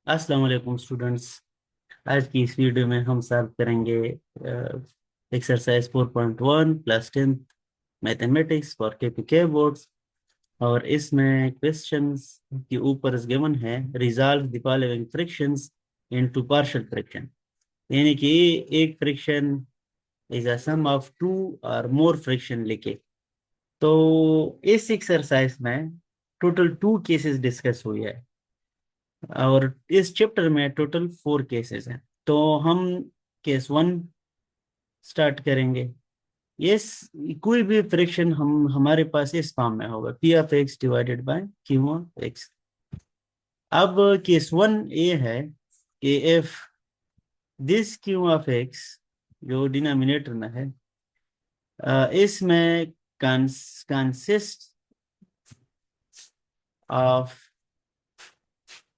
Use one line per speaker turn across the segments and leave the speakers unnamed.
अस्सलाम वालेकुम स्टूडेंट्स। आज की इस वीडियो में हम सॉल्व करेंगे exercise 4.1 plus 10 mathematics for KPK boards. और इसमें क्वेश्चंस के ऊपर गिवन है resolve the following fractions into partial fraction, यानी कि एक fraction is a sum of two or more fraction लिखे। तो इस एक्सरसाइज में टोटल 2 केसेस डिस्कस हुई है और इस चैप्टर में टोटल 4 केसेस हैं। तो हम केस 1 स्टार्ट करेंगे। यस, कोई भी फ्रैक्शन हम हमारे पास इस फॉर्म में होगा P of x divided by Q of x. अब केस 1 ये है कि if this Q of x जो डिनोमिनेटर में है, इसमें कंसिस्ट ऑफ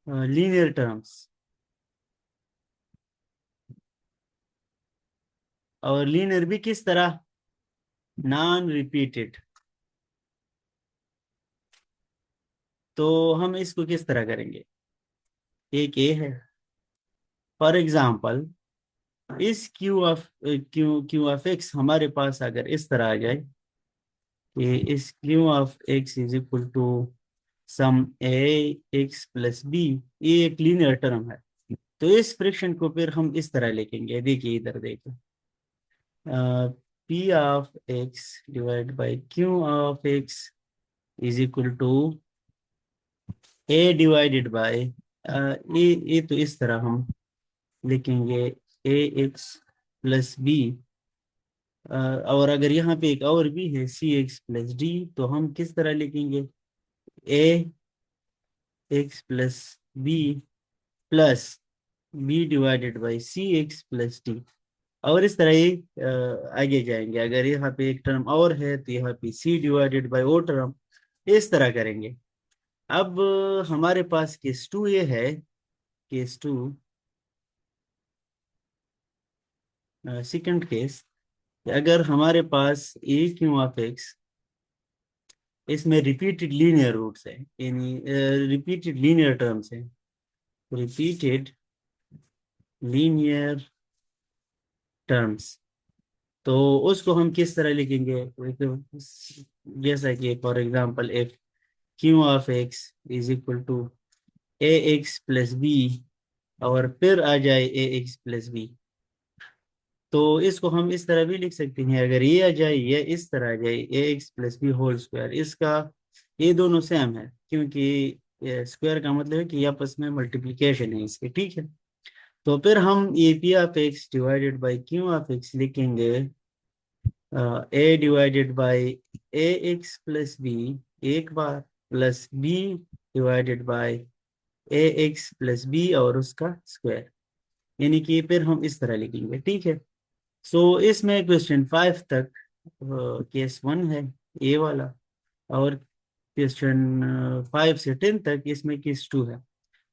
लीनियर टर्म्स, और लीनियर भी किस तरह, नॉन रिपीटेड। तो हम इसको किस तरह करेंगे, एक ये है। फॉर एग्जाम्पल इस क्यू ऑफ एक्स हमारे पास अगर इस तरह आ जाए कि इस Q of x is equal to sum A x plus B, ये एक लीनियर टर्म है। तो इस फ्रैक्शन को फिर हम इस तरह लिखेंगे, देखिए इधर देखिए, p of x divide by Q of x is equal to a divided by ये तो इस तरह हम लिखेंगे ए एक्स प्लस बी। और अगर यहाँ पे एक और भी है सी एक्स प्लस डी, तो हम किस तरह लिखेंगे, a x plus b plus b divided by c x plus d. और इस तरह ही आगे जाएंगे। अगर यहाँ पे एक टर्म और है तो यहाँ पे c divided by o term, इस तरह करेंगे। अब हमारे पास केस 2 ये है, केस 2 सेकंड केस, अगर हमारे पास ए क्यू ऑफ एक्स, इसमें रिपीटेड लीनियर रूट्स है, यानी रिपीटेड लीनियर टर्म्स है, रिपीटेड लीनियर टर्म्स। तो उसको हम किस तरह लिखेंगे, जैसा कि for example if q of x is equal to a x plus b, और फिर आ जाए ए एक्स प्लस बी, तो इसको हम इस तरह भी लिख सकते हैं। अगर ये आ जाए, ये इस तरह आ जाए a x plus b whole square, इसका ये दोनों सेम है क्योंकि स्क्वायर का मतलब है कि आपस में मल्टीप्लिकेशन है इसके, ठीक है। तो फिर हम a P of x divided by Q of x लिखेंगे a divided by a x plus b एक बार, plus b divided by a x plus b और उसका स्क्वायर, यानी कि फिर हम इस तरह लिखेंगे, ठीक है। सो इसमें क्वेश्चन 5 तक केस 1 है, ए वाला, और क्वेश्चन 5 से 10 तक इसमें केस 2 है।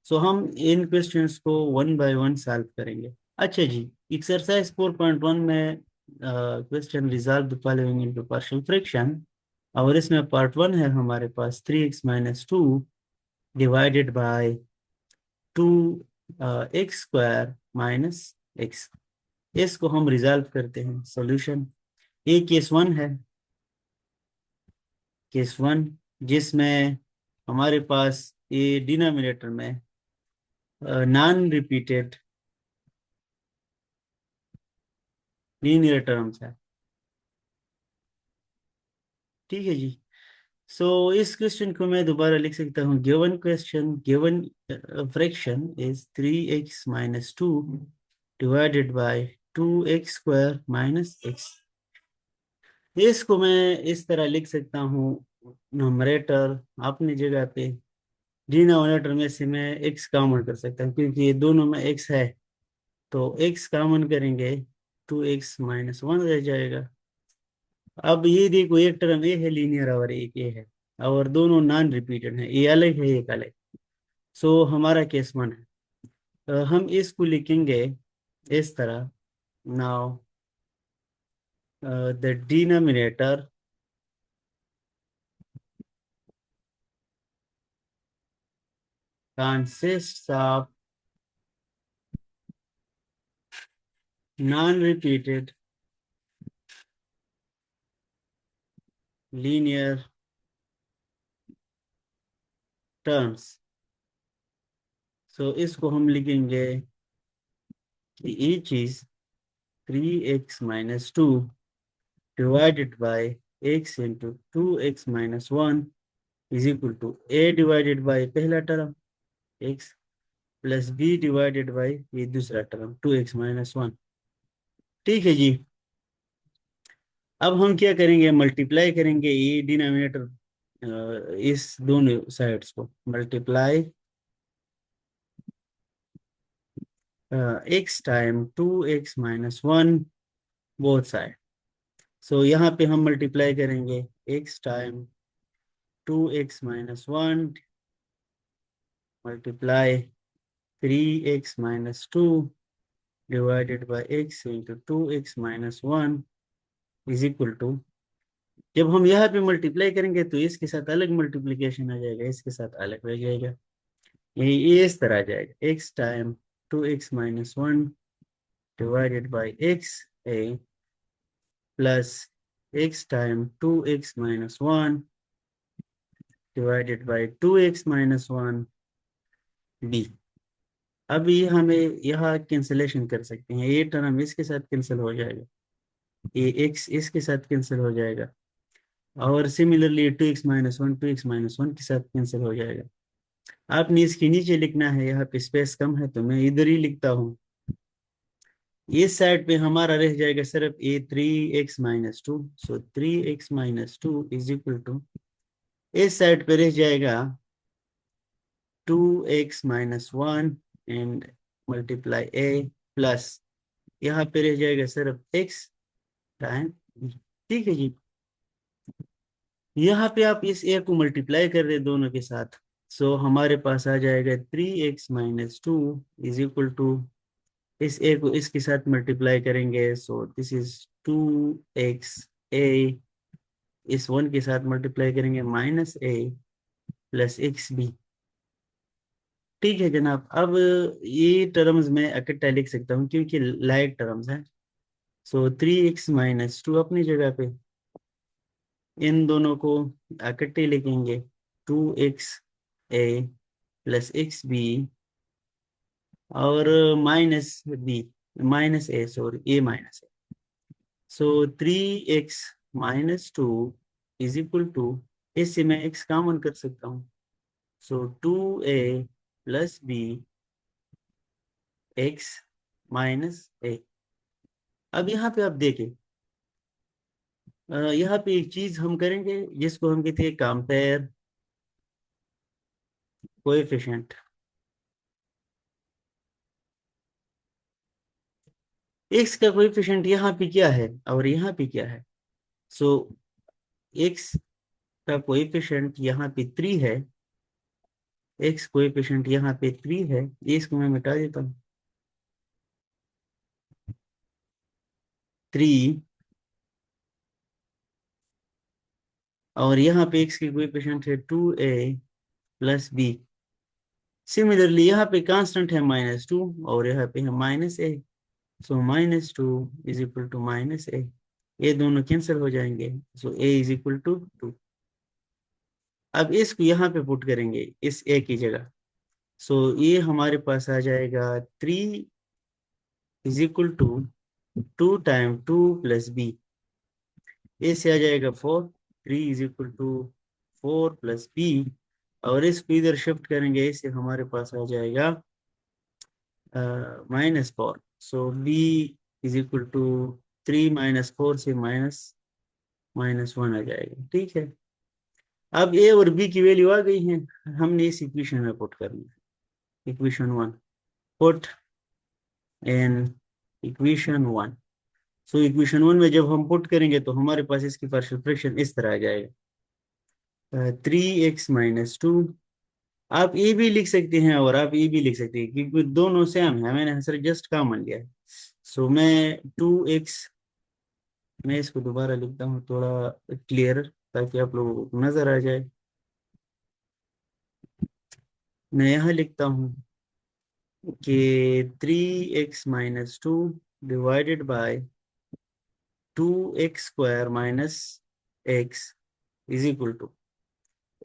सो हम इन क्वेश्चंस को वन बाय वन सॉल्व करेंगे। अच्छा जी, एक्सरसाइज 4.1 में question resolve the following into partial fraction, और इसमें पार्ट 1 है हमारे पास 3x - 2 divided by 2x² - x। इसको हम रिजॉल्व करते हैं। सॉल्यूशन, ये केस 1 है, केस 1 जिसमें हमारे पास ये डिनोमिनेटर में नॉन रिपीटेड लीनियर टर्म्स है, ठीक है जी। सो इस क्वेश्चन को मैं दोबारा लिख सकता हूँ, given question, given fraction is 3x - 2 divided by 2x² - x। इसको मैं इस तरह लिख सकता हूँ, नोमरेटर अपनी जगह पे, डिनोमिनेटर में से मैं x कॉमन कर सकता हूँ क्योंकि ये दोनों में x है। तो x कॉमन करेंगे, 2x - 1 रह जाएगा। अब ये देखो, एक टर्म ये है लीनियर और एक ये है, और दोनों नॉन रिपीटेड है, ये अलग है एक अलग। सो हमारा केस 1 है। हम इसको लिखेंगे इस तरह, now the denominator consists of non repeated linear terms. So इसको हम लिखेंगे कि each is 3x - 2 divided by x into 2x - 1 is equal to a divided by पहला term x plus b divided by ये दूसरा टर्म 2x - 1। ठीक है जी। अब हम क्या करेंगे, मल्टीप्लाई करेंगे ये डिनोमिनेटर इस दोनों साइड्स को multiply x time 2x - 1 both side. So यहाँ पे हम मल्टीप्लाई करेंगे x time 2x - 1 multiply 3x - 2 divided by x into 2x - 1 is equal to, जब हम यहाँ पे मल्टीप्लाई करेंगे तो इसके साथ अलग मल्टीप्लीकेशन आ जाएगा, इसके साथ अलग रह जाएगा, ये इस तरह आ जाएगा x time 2x - 1 divided by x a plus x time 2x - 1 divided by 2x - 1 b। अब ये हमें यहाँ कैंसिलेशन कर सकते हैं, ये टर्म इसके साथ कैंसिल हो जाएगा, ये x इसके साथ कैंसिल हो जाएगा, और सिमिलरली 2x - 1 2x - 1 के साथ कैंसिल हो जाएगा। आपने इसके नीचे लिखना है, यहाँ पे स्पेस कम है तो मैं इधर ही लिखता हूँ। इस साइड पे हमारा रह जाएगा सिर्फ ए 3x - 2। सो 3x - 2 इज इक्वल टू, इस साइड पे रह जाएगा 2x - 1 and multiply A plus यहाँ पे रह जाएगा सिर्फ x टाइम। ठीक है जी। यहाँ पे आप इस ए को मल्टीप्लाई कर रहे दोनों के साथ, सो हमारे पास आ जाएगा 3x - 2 इज इक्वल टू, इस ए को इसके साथ मल्टीप्लाई करेंगे, so this is 2x a, इस 1 के साथ मल्टीप्लाई करेंगे -a प्लस x b। ठीक है जनाब। अब ये टर्म्स मैं इकट्ठा लिख सकता हूँ क्योंकि लाइक टर्म्स हैं। सो 3x - 2 अपनी जगह पे, इन दोनों को इकट्ठे लिखेंगे 2x a plus x b और -b -a, sorry a - so 3x - 2 is equal to, इससे मैं x कॉमन कर सकता हूँ, so 2a plus b x - a। अब यहाँ पे आप देखें, यहाँ पे एक चीज हम करेंगे जिसको हम कहते हैं कंपेयर कोएफिशिएंट। x का कोएफिशिएंट यहाँ पे क्या है और यहाँ पे क्या है, सो x का कोएफिशिएंट यहाँ पे 3 है, x कोएफिशिएंट यहाँ पे 3 है, ये इसको मैं मिटा देता हूँ 3, और यहाँ पे x की कोएफिशिएंट है 2a प्लस b। सिमिलरली यहाँ पे कांस्टेंट है -2 और यहाँ पे है -a, so -2 is equal to -a, ये दोनों कैंसिल हो जाएंगे, so a is equal to 2। अब इसको यहाँ पे पुट करेंगे इस a की जगह, सो ये हमारे पास आ जाएगा 3 is equal to 2 time 2 plus b, a से आ जाएगा 4, 3 is equal to 4 plus b, और इसको इधर शिफ्ट करेंगे, इससे हमारे पास आ जाएगा -4, सो b इज इक्वल टू 3 -4 से -1 आ जाएगा। ठीक है। अब ए और बी की वैल्यू आ गई है, हमने इस इक्वेशन में पुट करना है, equation 1 put in equation 1। So equation 1 में जब हम पुट करेंगे तो हमारे पास इसकी पार्शियल फ्रैक्शन इस तरह आ जाएगा 3x - 2। आप ए भी लिख सकते हैं और आप ए भी लिख सकते हैं क्योंकि दोनों सेम है, मैंने सर जस्ट कॉमन लिया है। सो मैं 2x, मैं इसको दोबारा लिखता हूँ थोड़ा क्लियर ताकि आप लोगों को नजर आ जाए। मैं यहाँ लिखता हूँ कि 3x - 2 divided by 2x² minus x is equal to,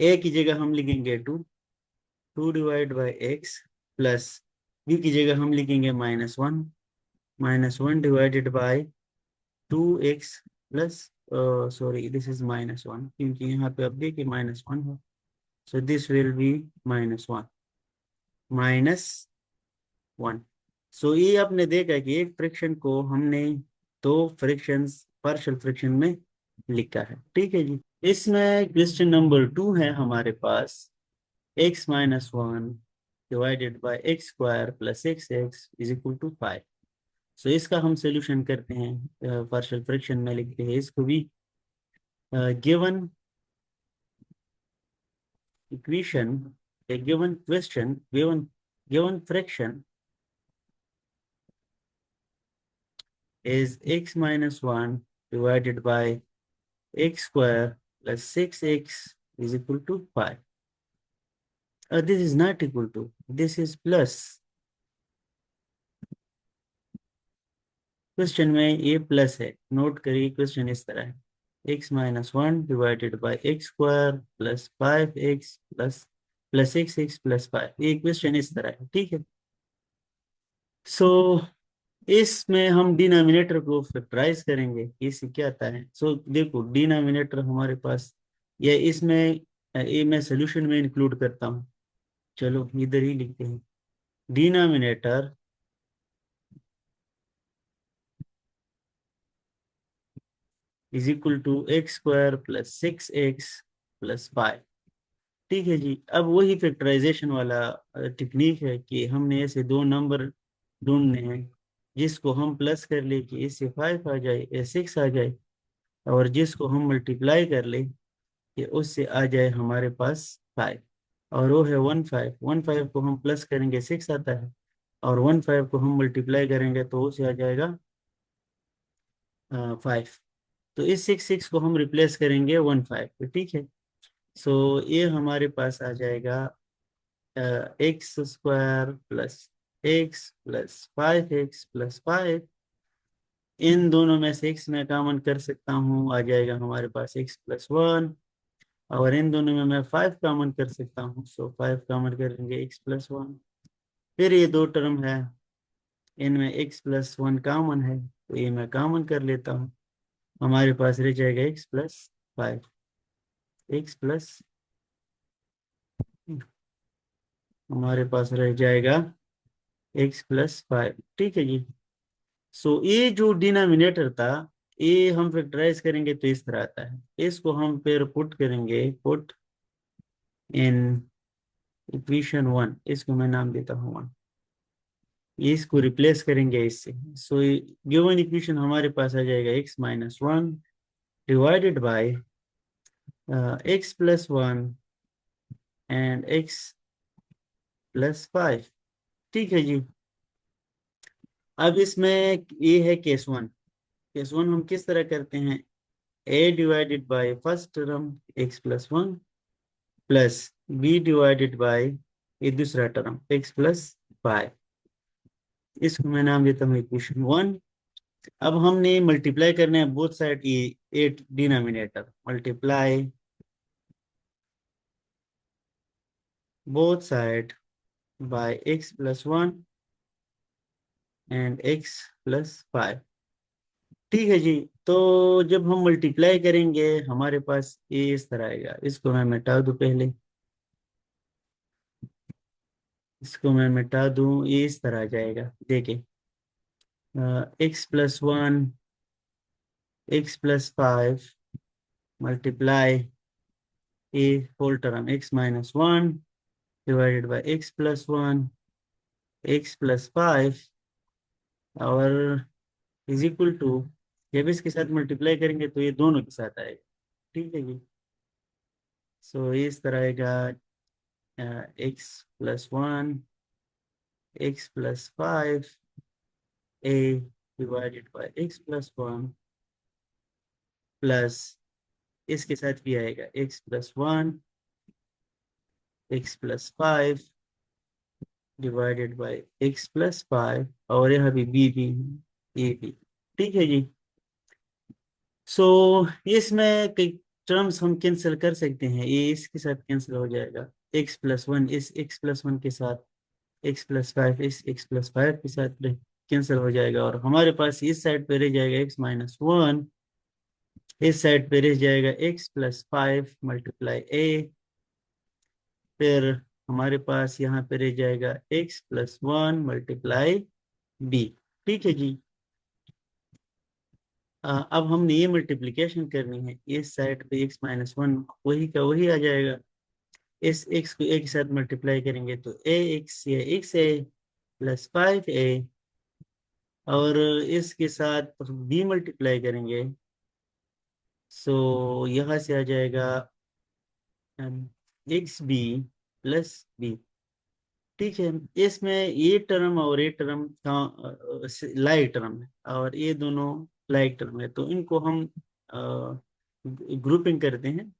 a की जगह हम लिखेंगे 2 divide by x plus b की जगह हम लिखेंगे -1 divided by 2x plus, sorry this is -1 क्योंकि यहाँ पे अब देखिए -1 है, so this will be -1। So ये आपने देखा कि एक फ्रिक्शन को हमने दो फ्रिक्शंस पार्शियल फ्रिक्शन में लिखा है। ठीक है जी। इसमें क्वेश्चन नंबर 2 है हमारे पास, x-1 divided by x² plus x is equal to 5। So इसका हम सोल्यूशन करते हैं, पार्शियल फ्रिक्शन में लिखते हैं इसको भी। Given equation, a given question, given friction is x-1 divided by x² plus 6x is equal to 5. This is not equal to, this is plus। Question में ये प्लस है, नोट करिए क्वेश्चन इस तरह है, x-1 divided by x² plus 5x plus 6x plus 5, ये question इस तरह है। ठीक है। सो इसमें हम डिनोमिनेटर को फैक्टराइज करेंगे, इससे क्या आता है। सो देखो डिनोमिनेटर हमारे पास, ये इसमें ये मैं सोल्यूशन में इंक्लूड करता हूँ, चलो इधर ही लिखते हैं। Denominator is equal to x² plus 6x plus 5। ठीक है जी। अब वही फैक्टराइजेशन वाला टेक्निक है कि हमने ऐसे दो नंबर ढूंढने हैं जिसको हम प्लस कर ले कि इससे 5 आ जाए या 6 आ जाए, और जिसको हम मल्टीप्लाई कर ले कि उससे आ जाए हमारे पास 5, और वो है 1 5 को हम प्लस करेंगे 6 आता है, और 1 5 को हम मल्टीप्लाई करेंगे तो उससे आ जाएगा 5। तो इस 6 को हम रिप्लेस करेंगे 1 5 पे। ठीक है। सो ये हमारे पास आ जाएगा x² plus x plus 5x plus 5। इन दोनों में से x मैं कॉमन कर सकता हूँ, आ जाएगा हमारे पास x+1, और इन दोनों में मैं 5 कॉमन कर सकता हूँ, सो 5 कॉमन करेंगे x+1। फिर ये दो टर्म है, इनमें x+1 कॉमन है तो ये मैं कॉमन कर लेता हूँ, हमारे पास रह जाएगा x+5, x प्लस हमारे पास रह जाएगा x+5। ठीक है जी। सो ये जो डिनोमिनेटर था, ये हम फैक्टराइज करेंगे तो इस तरह आता है, इसको हम फिर पुट करेंगे, पुट इन इक्वेशन 1, इसको मैं नाम देता हूँ 1, ये इसको रिप्लेस करेंगे इससे। सो गिवन इक्वेशन हमारे पास आ जाएगा x-1 divided by x+1 and x+5। ठीक है जी। अब इसमें ये है केस 1 हम किस तरह करते हैं, a divided by first term x+1 plus b divided by ये दूसरा टर्म x+5, इसको मैं नाम देता हूँ इक्वेशन 1। अब हमने मल्टीप्लाई करने हैं बोथ साइड, ये 8 denominator multiply both side by x+1 and x+5। ठीक है जी। तो जब हम मल्टीप्लाई करेंगे हमारे पास ये इस तरह आएगा, इसको मैं मिटा दूं पहले, इसको मैं मिटा दूं, ये इस तरह आ जाएगा। देखिए x+1 x+5 multiply a whole term x-1 divided by x+1 x+5 और इज इक्वल टू, जब इसके साथ मल्टीप्लाई करेंगे तो ये दोनों के साथ आएगा। ठीक है जी। सो इस तरह आएगा x+1 x+5 a divided by x+1 plus इसके साथ भी आएगा x+1 x+5 divided by x+5, और यहाँ भी b भी ए बी। ठीक है जी। सो इसमें कई टर्म्स हम कैंसिल कर सकते हैं, ये इसके साथ कैंसिल हो जाएगा, x+1 इस x+1 के साथ, x+5 इस x+5 के साथ कैंसिल हो जाएगा, और हमारे पास इस साइड पे रह जाएगा x-1, इस साइड पे रह जाएगा x+5 मल्टीप्लाई a, फिर हमारे पास यहाँ पे रह जाएगा x+1 मल्टीप्लाई b। ठीक है जी। अब हमने ये मल्टीप्लिकेशन करनी है, इस साइड पे x-1 वही का वही आ जाएगा, इस x को a के साथ मल्टीप्लाई करेंगे तो ax या xa +5a, और इसके साथ b मल्टीप्लाई करेंगे, सो यहाँ से आ जाएगा xb +b। ठीक है, इसमें ये टर्म और ये टर्म का लाइक टर्म है, और ये दोनों लाइक टर्म है, तो इनको हम ग्रुपिंग करते हैं।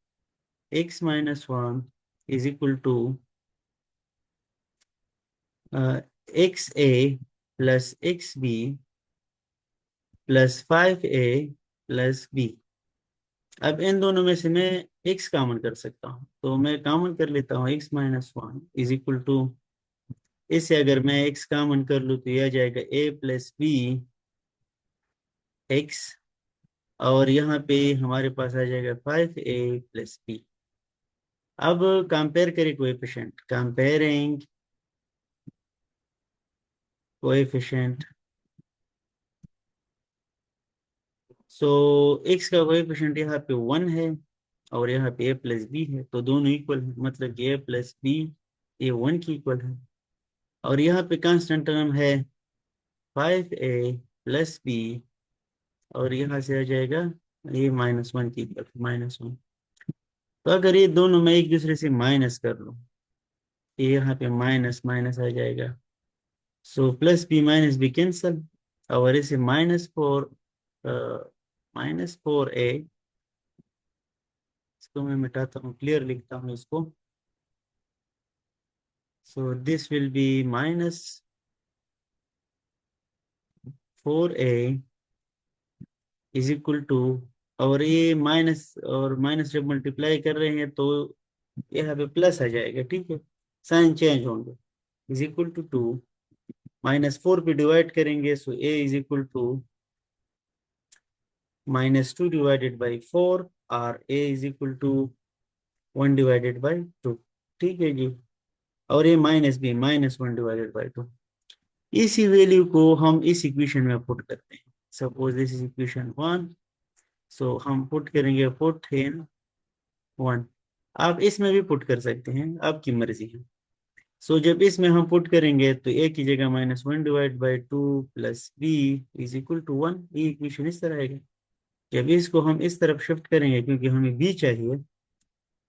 x-1 is equal to xa plus xb +5a+b। अब इन दोनों में से मैं x कॉमन कर सकता हूँ, तो मैं कॉमन कर लेता हूँ x-1 इज इक्वल टू, इससे अगर मैं x कॉमन कर लूँ तो यह आ जाएगा a+b x, और यहाँ पे हमारे पास आ जाएगा 5a+b। अब कंपेयर करें कोएफिशिएंट, कंपेयरिंग कोएफिशिएंट, सो x का कोएफिशिएंट यहाँ पे 1 है, और यहाँ पे a+b है, तो दोनों इक्वल है, मतलब कि a+b ये 1 की इक्वल है, और यहाँ पे कांस्टेंट टर्म है 5a+b, और यहाँ से आ जाएगा ये -1 की इक्वल, -1। तो अगर ये दोनों मैं एक दूसरे से माइनस कर लूँ, ये यहाँ पे माइनस माइनस आ जाएगा, सो +b - b कैंसल, और इसे -4a, इसको मैं मिटाता हूँ, क्लियर लिखता हूँ इसको, so this will be -4a is equal to, और ये माइनस और माइनस जब मल्टीप्लाई कर रहे हैं तो यहाँ पे प्लस आ जाएगा, ठीक है, साइन चेंज होंगे, इज इक्वल टू 2, -4 पे डिवाइड करेंगे, so a is equal to -2 divided by 4, और a is equal to 1 divided by 2। ठीक है जी, और ये -1 डिवाइडेड बाई 2। इसी वैल्यू को हम इस इक्वेशन में पुट करते हैं, सपोज दिस इज इक्वेशन 1, सो हम पुट करेंगे, पुट इन 1। आप इसमें भी पुट कर सकते हैं, आपकी मर्जी है। सो जब इसमें हम पुट करेंगे तो a की जगह -1 divide by 2 plus b is equal to 1, ये इक्वेशन इस तरह आएगा। जब इसको हम इस तरफ शिफ्ट करेंगे, क्योंकि हमें b चाहिए,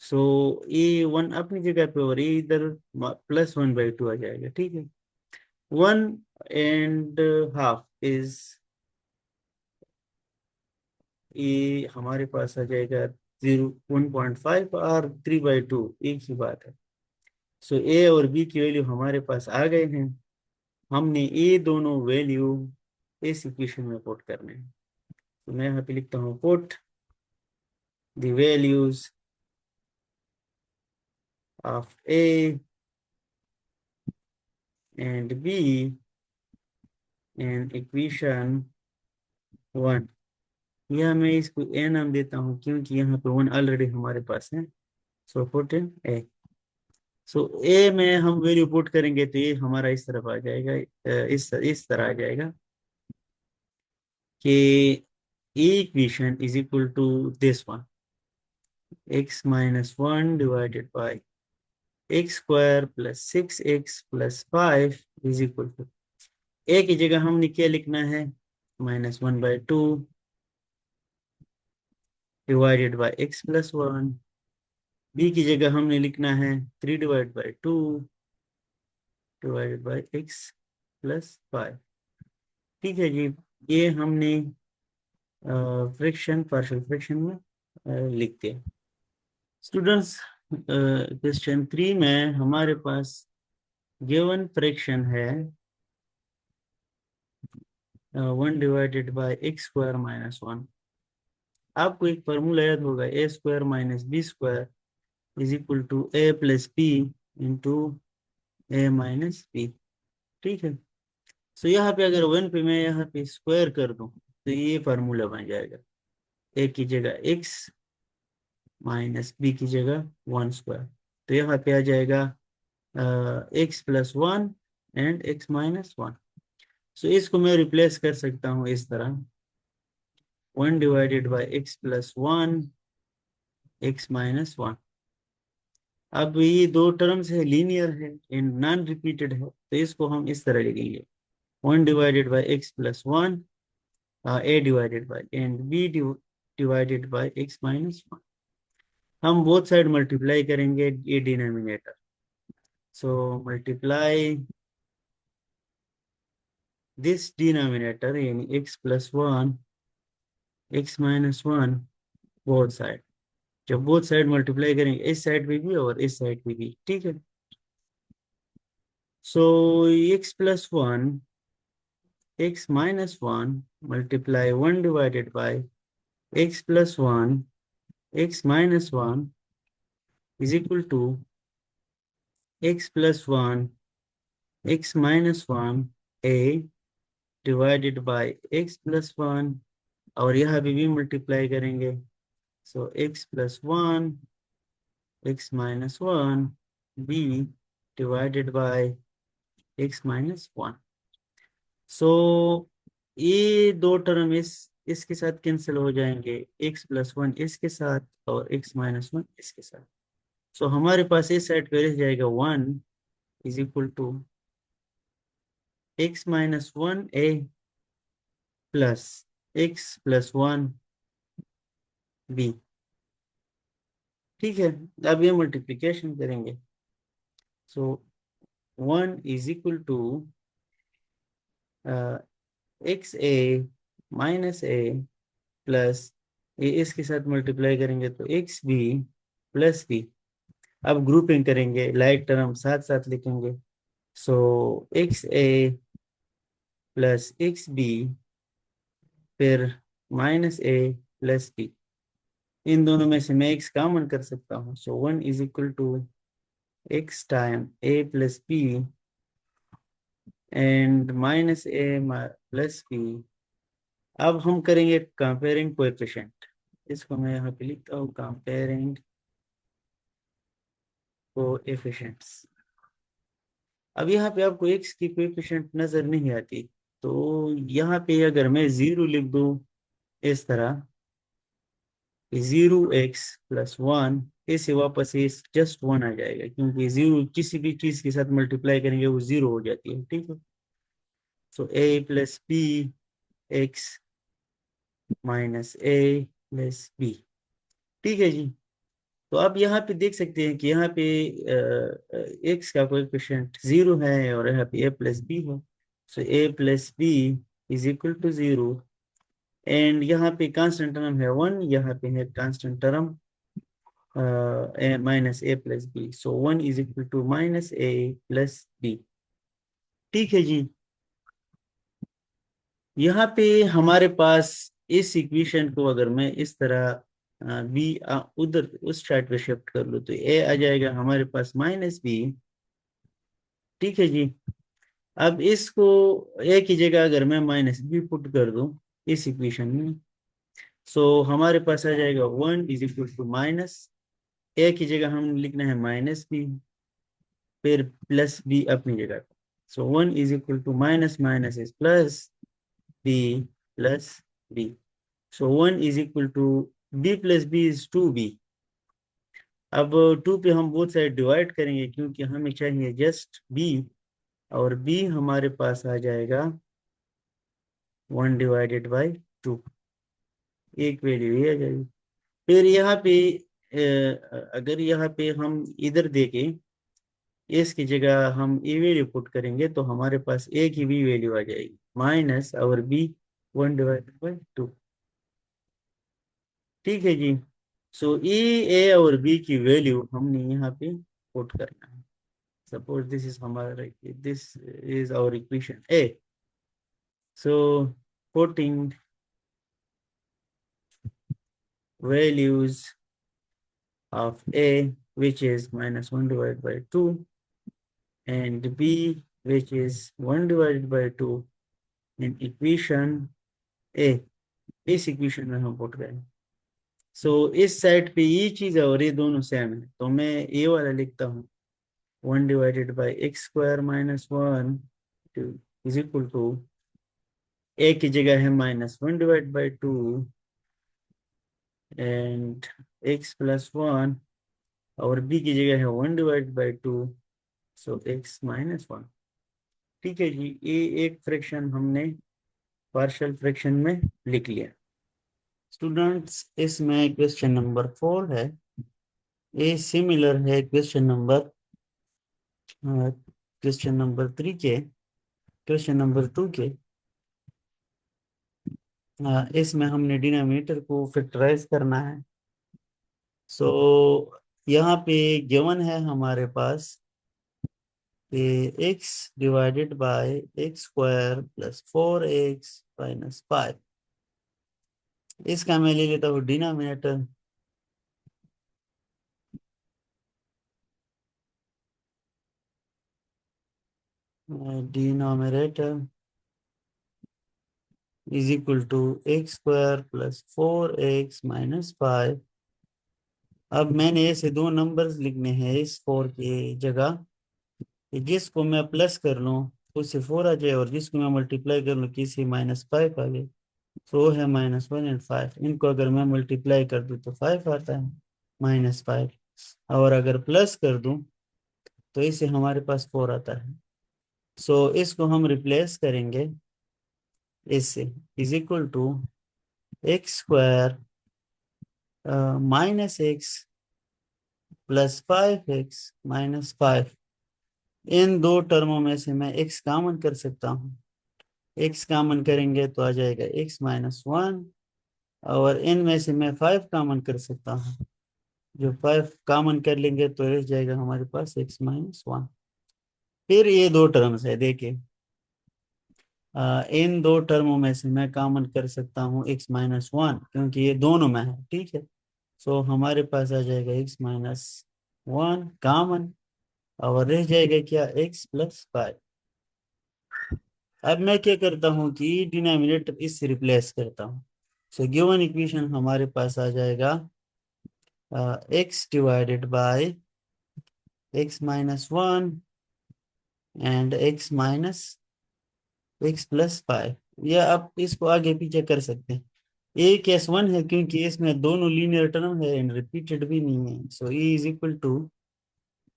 सो ये 1 अपनी जगह पे और ये इधर +1/2 आ जाएगा। ठीक है, 1.5 इज, ये हमारे पास आ जाएगा 1.5, और 3/2 एक ही बात है। सो ए और बी की वैल्यू हमारे पास आ गए हैं, हमने ये दोनों वैल्यू इस इक्वेशन में पुट करने हैं, तो मैं यहाँ पे लिखता हूँ, put the values of A and be in equation 1। यह मैं इसको ए नाम देता हूँ, क्योंकि यहाँ पे 1 ऑलरेडी हमारे पास है, सो पुट इन ए। सो ए में हम वैल्यू पुट करेंगे तो ये हमारा इस तरफ आ जाएगा, इस तरह आ जाएगा कि equation is equal to this one, x-1 divided by x² plus 6x+5 is equal to, a की जगह हमने क्या लिखना है, -1/2 डिवाइडेड बाई x+1, बी की जगह हमने लिखना है 3/2 डिवाइडेड बाई x+5। ठीक है जी, ये हमने फ्रैक्शन, पार्शियल फ्रैक्शन में लिखते हैं। स्टूडेंट्स, क्वेश्चन 3 में हमारे पास गिवन फ्रैक्शन है 1/(x²-1)। आपको एक फार्मूला याद होगा, a² - b² = a + b × ठीक है। सो यहाँ पे अगर 1 पे मैं यहाँ पे स्क्वायर कर दूं तो ये फार्मूला बन जाएगा, a की जगह x - b की जगह 1²। तो यहाँ पे आ जाएगा x+1 एंड x-1। सो इसको मैं रिप्लेस कर सकता हूँ इस तरह, 1/(x+1 x-1)। अब ये दो टर्म्स है, लीनियर है एंड नॉन रिपीटेड है, तो इसको हम इस तरह लिखेंगे, 1/(x+1 a/ एंड b/(x-1)। हम बोथ साइड मल्टीप्लाई करेंगे ये denominator, so multiply this denominator यानी x+1 x-1 बोथ साइड। जब बोथ साइड मल्टीप्लाई करेंगे, इस साइड पे भी और इस साइड पे भी, ठीक है। सो x+1 x-1 multiply 1/(x+1 x-1) = x+1 x-1 a/(x+1) और यहाँ पे भी मल्टीप्लाई करेंगे, सो x+1 x-1 b/(x-1). सो ये दो टर्म इसके साथ कैंसिल हो जाएंगे, x+1 इसके साथ और x-1 इसके साथ। सो हमारे पास इस साइड पे रह जाएगा 1 = x-1 a plus x+1 b। ठीक है, अब ये मल्टीप्लिकेशन करेंगे, सो 1 = x a - a प्लस ये इसके साथ मल्टीप्लाई करेंगे तो xb प्लस b। अब ग्रुपिंग करेंगे, लाइक टर्म साथ साथ लिखेंगे, सो xa प्लस xb फिर -a प्लस b। इन दोनों में से मैं x कॉमन कर सकता हूँ, सो 1 = x time a plus b and -a plus b। अब हम करेंगे कंपेयरिंग कोएफिशिएंट, इसको मैं यहाँ पे लिखता हूँ, कंपेयरिंग कोएफिशिएंट्स। अब यहाँ पे आपको x की कोएफिशिएंट नजर नहीं आती, तो यहाँ पे अगर मैं 0 लिख दूं इस तरह, 0x+1, इसे वापस इस जस्ट 1 आ जाएगा, क्योंकि 0 किसी भी चीज के साथ मल्टीप्लाई करेंगे वो 0 हो जाती है, ठीक है। So a + b x - a + b, ठीक है जी। तो आप यहाँ पे देख सकते हैं कि यहाँ पे x का कोएफिशिएंट 0 है और यहाँ पे a + b है, सो a + b = 0 एंड यहाँ पे कांस्टेंट टर्म है 1, यहाँ पे है constant term -a + b, so 1 = -a + b, ठीक है जी। यहाँ पे हमारे पास इस इक्वेशन को अगर मैं इस तरह बी उधर उस साइड पे शिफ्ट कर लूँ तो ए आ जाएगा हमारे पास -b, ठीक है जी। अब इसको ए की जगह अगर मैं -b पुट कर दूं इस इक्वेशन में, सो हमारे पास आ जाएगा 1 = माइनस, ए की जगह हम लिखना है -b फिर प्लस b अपनी जगह, सो 1 = minus minus is plus b plus b, so 1 = b plus b is 2b। अब 2 पे हम बोथ साइड डिवाइड करेंगे क्योंकि हमें चाहिए जस्ट b, और b हमारे पास आ जाएगा 1/2, एक वैल्यू ये आ जाएगी। फिर यहाँ पे अगर यहाँ पे हम इधर देखें, इसकी जगह हम ए वैल्यू पुट करेंगे तो हमारे पास ए की भी वैल्यू आ जाएगी माइनस और बी 1/2, ठीक है जी। सो ई ए और बी की वैल्यू हमने यहाँ पे पुट करना है। सपोज दिस इज हमारा, this is our equation a, So putting values of A, which is minus 1 divided by 2, and B, which is 1 divided by 2, in equation A, इस इक्वेशन में हम पुट करें। सो इस साइड पे ये चीज है और ये दोनों सेम है, तो मैं ए वाला लिखता हूँ 1 divided by x square minus 1 is equal to a की जगह है minus 1 divide by 2 and x plus 1, और बी की जगह है 1 divide by 2, so x minus 1। ठीक है जी, ये एक फ्रैक्शन हमने पार्शियल फ्रैक्शन में लिख लिया। स्टूडेंट्स, इसमें क्वेश्चन नंबर 4 है, ये सिमिलर है क्वेश्चन नंबर 3 के, क्वेश्चन नंबर 2 के। इसमें हमने डिनोमिनेटर को फैक्टराइज करना है। सो यहाँ पे गिवन है हमारे पास कि x divided by x square plus 4x minus 5। इसका मैं ले लेता हूँ denominator, denominator is equal to x square plus 4x minus 5। अब मैंने ऐसे दो नंबर्स लिखने हैं इस 4 की जगह, कि जिसको मैं प्लस कर लूँ उससे 4 आ जाए, और जिसको मैं मल्टीप्लाई कर लूँ किसी माइनस 5 आ जाए। तो वो है -1 और 5। इनको अगर मैं मल्टीप्लाई कर दूँ तो 5 आता है, -5। और अगर प्लस कर दूं तो इससे हमारे पास 4 आता है। सो इसको हम रिप्लेस करेंगे इससे, is equal to x square minus x plus 5x minus 5। इन दो टर्मों में से मैं x कॉमन कर सकता हूँ, x कॉमन करेंगे तो आ जाएगा x माइनस 1, और इनमें से मैं 5 कॉमन कर सकता हूँ, जो 5 कॉमन कर लेंगे तो रह जाएगा हमारे पास x माइनस 1। फिर ये दो टर्म्स है, देखिए इन दो टर्मों में से मैं कॉमन कर सकता हूँ x माइनस 1, क्योंकि ये दोनों में है। ठीक है, सो हमारे पास आ जाएगा x माइनस 1 कॉमन, और रह जाएगा क्या x प्लस 5। अब मैं क्या करता हूँ कि डिनोमिनेटर इससे रिप्लेस करता हूँ। सो गिवन इक्वेशन हमारे पास आ जाएगा x divided by x minus 1 and x plus 5। या आप इसको आगे पीछे कर सकते हैं। ए केस 1 है क्योंकि इसमें दोनों लीनियर टर्म है एंड रिपीटेड भी नहीं है। So e is equal to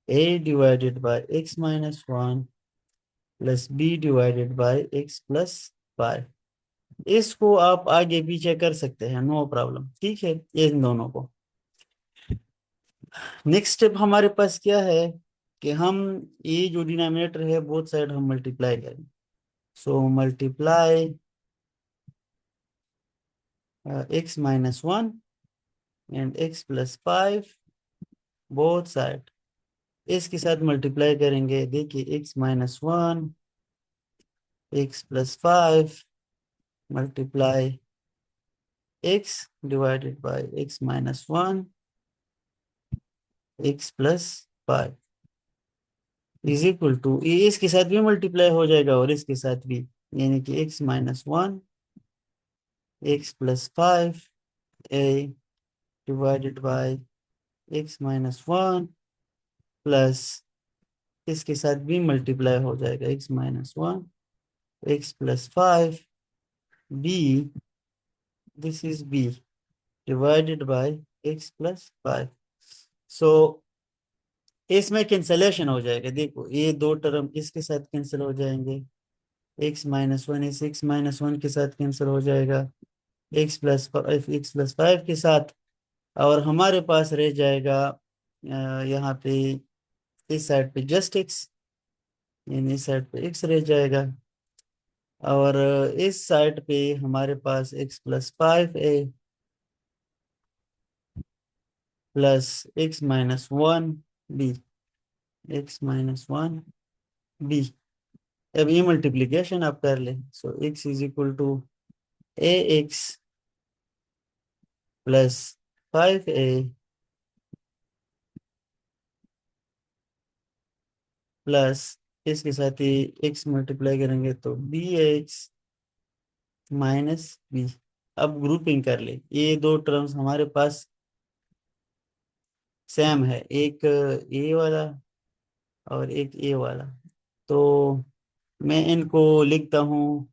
a divided by x minus 1 plus b divided by x plus 5। इसको आप आगे पीछे कर सकते हैं, नो प्रॉब्लम। ठीक है, इन दोनों को। नेक्स्ट स्टेप हमारे पास क्या है कि हम ये जो डिनोमिनेटर है बोथ साइड हम मल्टीप्लाई करें। So multiply x minus 1 and x plus 5 both side. इसके साथ मल्टीप्लाई करेंगे, देखिए x minus 1 x plus 5 multiply x divided by x minus 1 x plus 5 is equal to, ये इसके साथ भी मल्टीप्लाई हो जाएगा और इसके साथ भी, यानी कि x minus 1 x plus 5 a divided by x minus 1 plus इसके साथ भी मल्टीप्लाई हो जाएगा x minus 1 x plus 5 b, this is b divided by x plus 5। सो इसमें कैंसलेशन हो जाएगा, देखो ये दो टर्म इसके साथ कैंसिल हो जाएंगे, x माइनस 1 इस x माइनस 1 के साथ कैंसिल हो जाएगा x प्लस 5 के साथ, और हमारे पास रह जाएगा यहाँ पे इस साइड पे जस्ट x, यानी इस साइड पे x रह जाएगा, और इस साइड पे हमारे पास x plus 5a plus x minus 1 b, x minus 1 b। अब ये मल्टीप्लीकेशन आप कर लें, so x is equal to a x plus 5a plus इसके साथ ही x मल्टीप्लाई करेंगे तो बी एक्स माइनस बी। अब ग्रुपिंग कर ले, ये दो टर्म्स हमारे पास सेम है, एक ए वाला और एक ए वाला। तो मैं इनको लिखता हूँ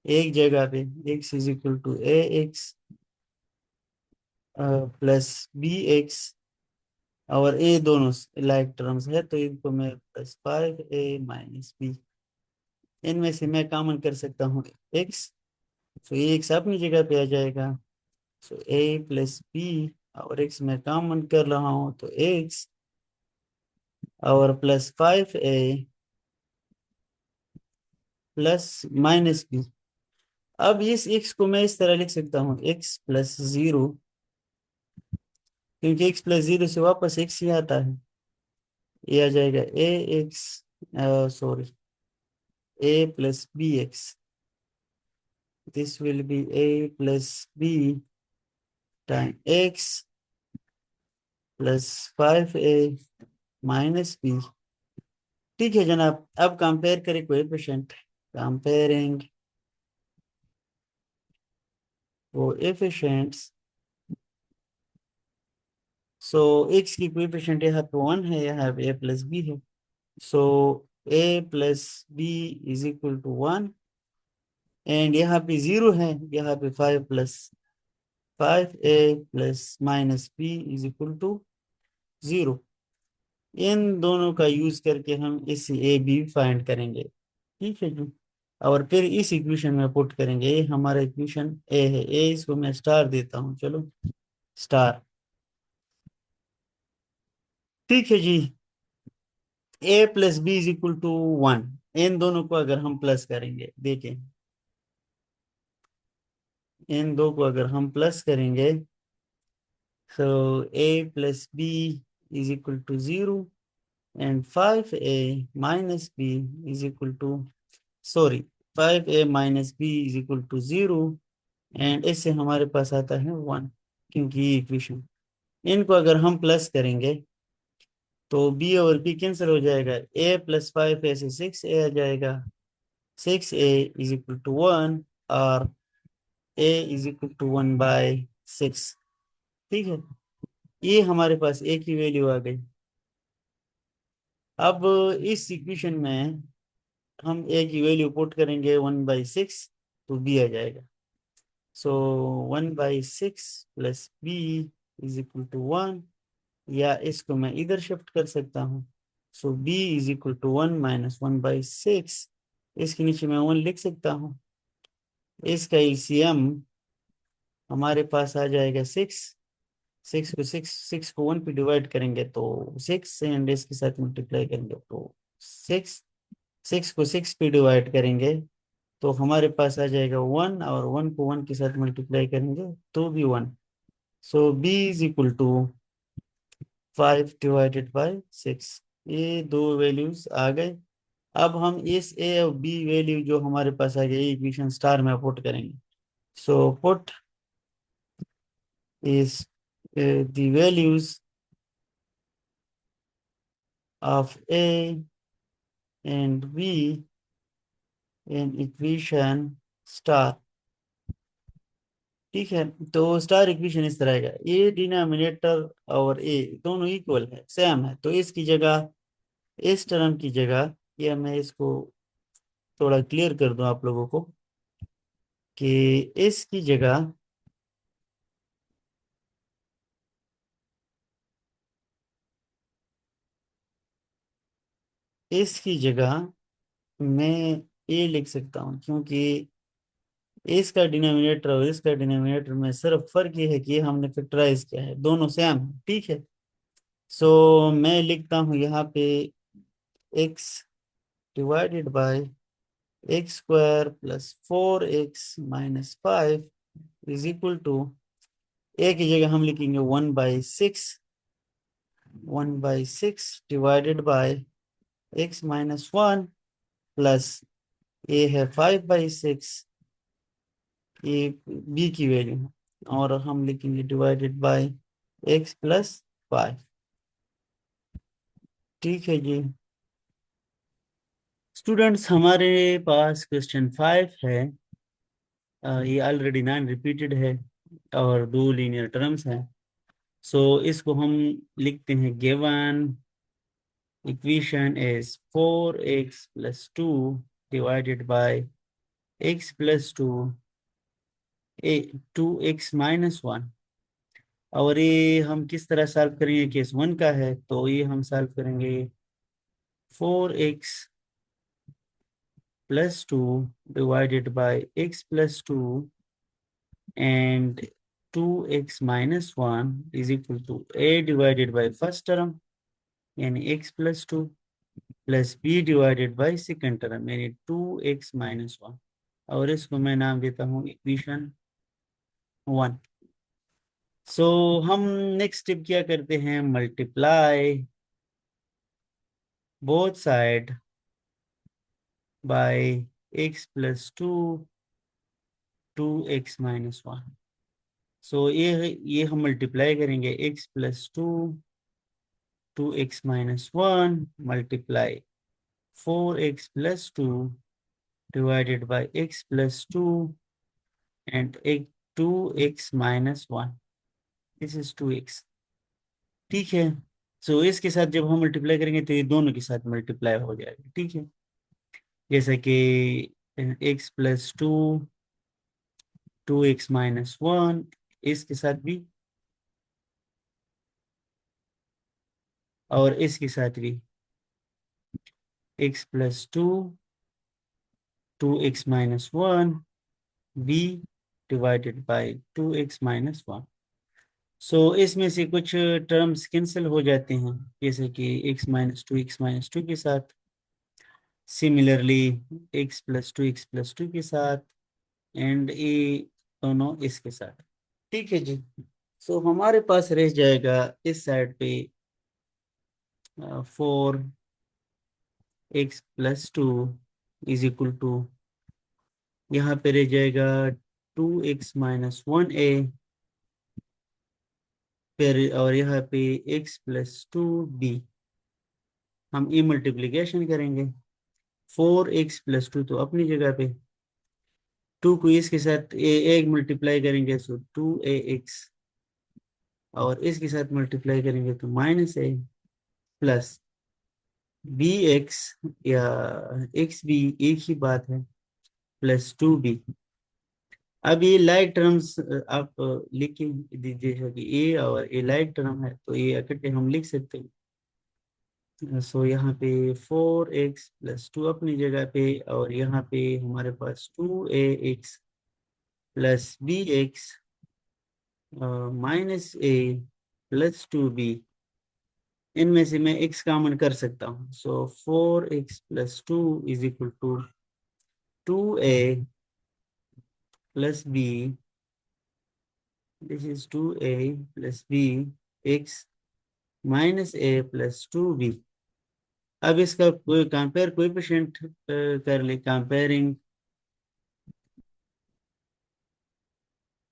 एक जगह पे, x is equal to a x plus b x, और ए दोनों लाइक टर्म्स है तो इनको मैं प्लस 5a माइनस बी, इनमें से मैं कॉमन कर सकता हूँ x, सो ये एक्स अपनी जगह पे आ जाएगा, सो ए प्लस बी, और x मैं कॉमन कर रहा हूँ तो x और plus 5a plus minus b. अब इस x को मैं इस तरह लिख सकता हूँ x प्लस 0, क्योंकि x प्लस 0 से वापस x ही आता है, ये आ जाएगा a x, sorry, a plus b x, this will be a plus b time x plus 5a minus b. ठीक है जनाब, अब कंपेयर करें coefficient, comparing coefficients. So x की कोएफिशिएंट यहाँ पे 1 है, यहाँ पे a प्लस बी है, so a plus b is equal to 1, and यहाँ पे 0 है, यहाँ पे 5 plus 5a plus minus b is equal to 0। इन दोनों का यूज करके हम इस ए बी फाइंड करेंगे। ठीक है जी, और फिर इस इक्वेशन में पुट करेंगे, ये हमारा इक्वेशन ए है, ए इसको मैं स्टार देता हूँ, चलो स्टार। ठीक है जी, a plus b is equal to 1, इन दोनों को अगर हम प्लस करेंगे, देखें इन दो को अगर हम प्लस करेंगे, so a plus b is equal to 0 and 5a minus b is equal to, sorry, 5a minus b is equal to 0, and इससे हमारे पास आता है 1, क्योंकि ये इक्वेशन, इनको अगर हम प्लस करेंगे तो b और b कैंसिल हो जाएगा, a प्लस 5a से 6a आ जाएगा, 6a इज इक्वल टू 1, और a इज इक्वल टू 1/6। ठीक है, ये हमारे पास a की वैल्यू आ गई। अब इस इक्वेशन में हम a की वैल्यू पुट करेंगे 1/6, तो b आ जाएगा, so 1/6 plus b is equal to 1, या इसको मैं इधर शिफ्ट कर सकता हूँ, so b is equal to 1 minus 1/6, इसके नीचे मैं 1 लिख सकता हूँ, इसका एलसीएम हमारे पास आ जाएगा 6, 6 को 1 पे डिवाइड करेंगे तो 6, एंड इसके साथ मल्टीप्लाई करेंगे तो 6, 6 को 6 पे डिवाइड करेंगे तो हमारे पास आ जाएगा 1, और 1 को 1 के साथ मल्टीप्लाई करेंगे तो भी 1, सो b इज इक्वल टू 5/6, ये दो वैल्यूज आ गए। अब हम इस ए और बी वैल्यू जो हमारे पास आ गई इक्वेशन स्टार में पुट करेंगे, so put is the values of A and be in equation star. ठीक है, तो स्टार इक्वेशन इस तरह का, ए डिनोमिनेटर और ए दोनों इक्वल है, सेम है, तो इसकी जगह, इस टर्म की जगह, या मैं इसको थोड़ा क्लियर कर दूं आप लोगों को, कि इसकी जगह इसकी जगह मैं ये लिख सकता हूँ, क्योंकि इसका डिनोमिनेटर और इसका डिनोमिनेटर में सिर्फ फर्क ये है कि हमने फैक्टराइज किया है, दोनों सेम है। ठीक है, सो मैं लिखता हूँ यहाँ पे x divided by x square plus 4x-5 is equal to, a की जगह हम लिखेंगे 1/6 डिवाइडेड बाय x-1 प्लस ए है 5/6, ये बी की वैल्यू है, और हम लिखेंगे डिवाइडेड बाय x+5। ठीक है जी स्टूडेंट्स, हमारे पास क्वेश्चन 5 है। ये ऑलरेडी 9 रिपीटेड है और दो लीनियर टर्म्स हैं। सो इसको हम लिखते हैं given equation is 4x+2 divided by x+2 2x-1। और ये हम किस तरह सॉल्व करेंगे, केस 1 का है, तो ये हम सॉल्व करेंगे 4x+2 divided by x+2 and 2x-1 is equal to a divided by first term यानी x+2 plus b divided by second term यानी 2x-1, और इसको मैं नाम देता हूँ इक्वेशन 1। सो हम नेक्स्ट स्टेप क्या करते हैं, multiply both side by x+2 2x-1। सो ये हम मल्टीप्लाई करेंगे x+2 2x-1 multiply 4x+2 divided by x+2 and 2x-1, this is 2x। ठीक है सो इसके साथ जब हम मल्टीप्लाई करेंगे तो ये दोनों के साथ मल्टीप्लाई हो जाएगा। ठीक है जैसा कि x+2 2x-1 इसके साथ भी और इसके साथ भी x+2 2x-1 b divided bye 2x-1। सो इसमें से कुछ टर्म्स कैंसिल हो जाते हैं, जैसे कि x-2 के साथ, सिमिलरली x+2 के साथ, एंड ये दोनों इसके साथ। ठीक है जी सो हमारे पास रह जाएगा इस साइड पे 4x+2 इज इक्वल टू, यहाँ पे रह जाएगा 2x-1a, फिर और यहाँ पे x+2b। हम ई मल्टीप्लीकेशन करेंगे 4x+2 तो अपनी जगह पे, 2 को इसके साथ एक मल्टीप्लाई करेंगे तो 2ax, और इसके साथ मल्टीप्लाई करेंगे तो -a प्लस bx या xb एक ही बात है प्लस 2b। अब ये लाइक टर्म्स आप लिख दीजिए कि ए और ए लाइक टर्म है तो ये इकट्ठे हम लिख सकते हैं। सो यहाँ पे 4x+2 अपनी जगह पे, और यहाँ पे हमारे पास 2ax plus bx -a plus 2b, इनमें से मैं x कॉमन कर सकता हूँ। So 4x+2 is equal to 2a plus b, this is 2a plus b x -a plus 2b। अब इसका कोई कंपेयर कोएफिशिएंट कर ले, कंपेयरिंग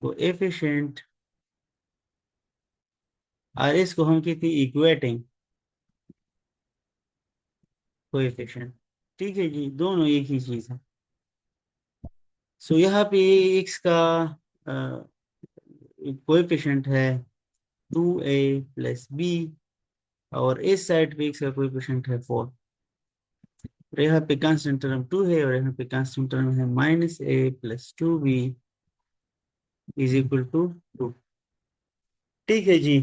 कोएफिशिएंट, और इसको हम कहते हैं इक्वेटिंग कोएफिशिएंट। ठीक है जी दोनों एक ही चीज है। सो यहाँ पे x का कोएफिशिएंट है 2a प्लस b, और इस साइड पे x का कोएफिशिएंट है 4, और यहाँ पे कांस्टेंट टर्म 2 है, और यहाँ पे कांस्टेंट टर्म है -a plus 2b is equal to 2। ठीक है जी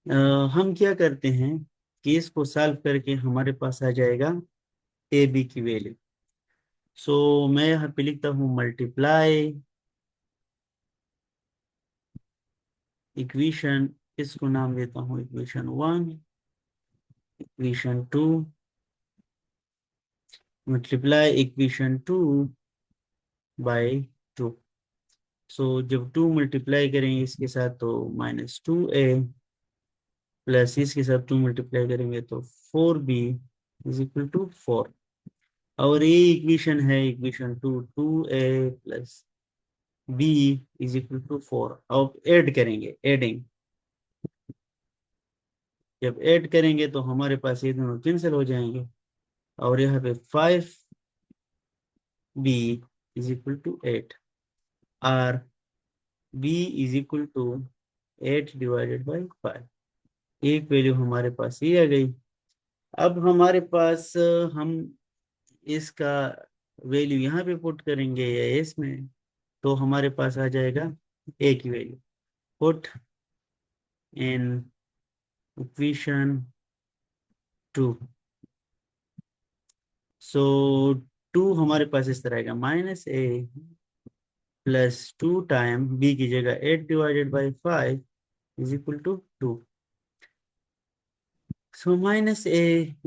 हम क्या करते हैं कि इसको सॉल्व करके हमारे पास आ जाएगा ए बी की वैल्यू। सो मैं यहाँ पे लिखता हूँ मल्टीप्लाई इक्वेशन, इसको नाम देता हूँ equation 1, equation 2 multiply equation 2 by 2। So जब 2 मल्टीप्लाई करेंगे इसके साथ तो -2a प्लस इसके साथ 2 मल्टीप्लाई करेंगे तो 4b इज इक्वल टू 4। और ये इक्वेशन है equation 2, 2a plus b is equal to 4। अब ऐड करेंगे, एडिंग जब ऐड करेंगे तो हमारे पास ये दोनों कैंसिल हो जाएंगे, और यहाँ पे 5b इज इक्वल टू 8, और b is equal to 8 divided by 5। एक वैल्यू हमारे पास ये आ गई। अब हमारे पास हम इसका वैल्यू यहाँ पे पुट करेंगे या इसमें, तो हमारे पास आ जाएगा ए की वैल्यू। Put in equation 2। सो 2 हमारे पास इस तरह आएगा, -a प्लस 2 टाइम b की जगह 8 divided by 5 is equal to 2। So -a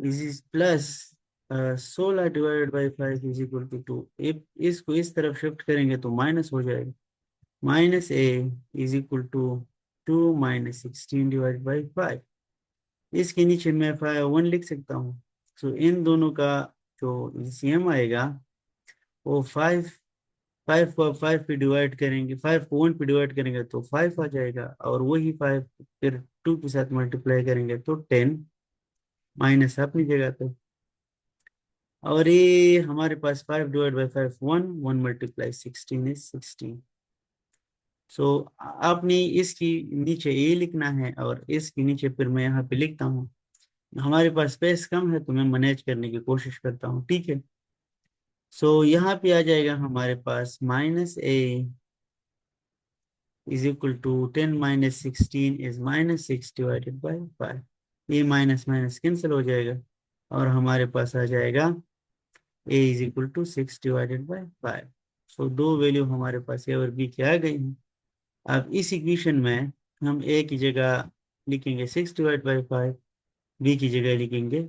is plus 16 divided by 5 is equal to 2। इसको इस तरफ शिफ्ट करेंगे तो माइनस हो जाएगा। -a is equal to 2 minus 16 divide by 5। इसके नीचे मैं 1 लिख सकता हूँ। सो इन दोनों का जो LCM आएगा वो 5, 5 को 5 पे डिवाइड करेंगे, 5 को 1 पे डिवाइड करेंगे तो 5 आ जाएगा, और वही 5 फिर 2 के साथ मल्टीप्लाई करेंगे तो 10 माइनस अपनी जगह पे। और ये हमारे पास 5 डिवाइड बाई 5 1, 1 मल्टीप्लाई 16 इज 16। सो आपने इसकी नीचे ए लिखना है, और इसके नीचे फिर मैं यहाँ पे लिखता हूँ। हमारे पास स्पेस कम है तो मैं मैनेज करने की कोशिश करता हूँ, ठीक है। सो यहाँ पे आ जाएगा हमारे पास -a is equal to 10 minus 16 is -6 divided by 5। ये माइनस माइनस कैंसिल हो जाएगा, और हमारे पास आ जाएगा a is equal to 6 divided by 5। So दो वैल्यू हमारे पास a और b की आ गई हैं। अब इस इक्वेशन में हम a की जगह लिखेंगे 6 डिवाइड बाई 5, b की जगह लिखेंगे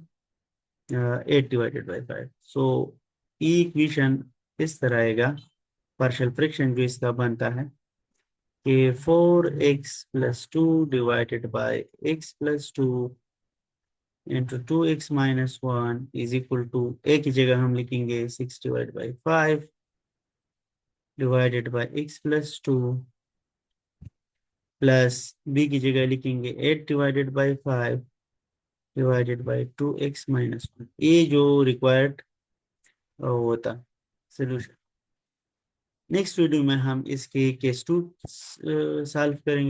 8 डिवाइडेड बाई 5। सो इक्वेशन इस तरह आएगा, पार्शियल फ्रैक्शन जो इसका बनता है कि 4x+2 divided by x+2 into 2x-1 is equal to, a की जगह हम लिखेंगे 6 divide by 5 divided by x+2 plus b की जगह लिखेंगे 8 divided by 5 divided by 2x-1। ये जो रिक्वायर्ड होता सोल्यूशन। नेक्स्ट वीडियो में हम इसके केस 2 सॉल्व करेंगे।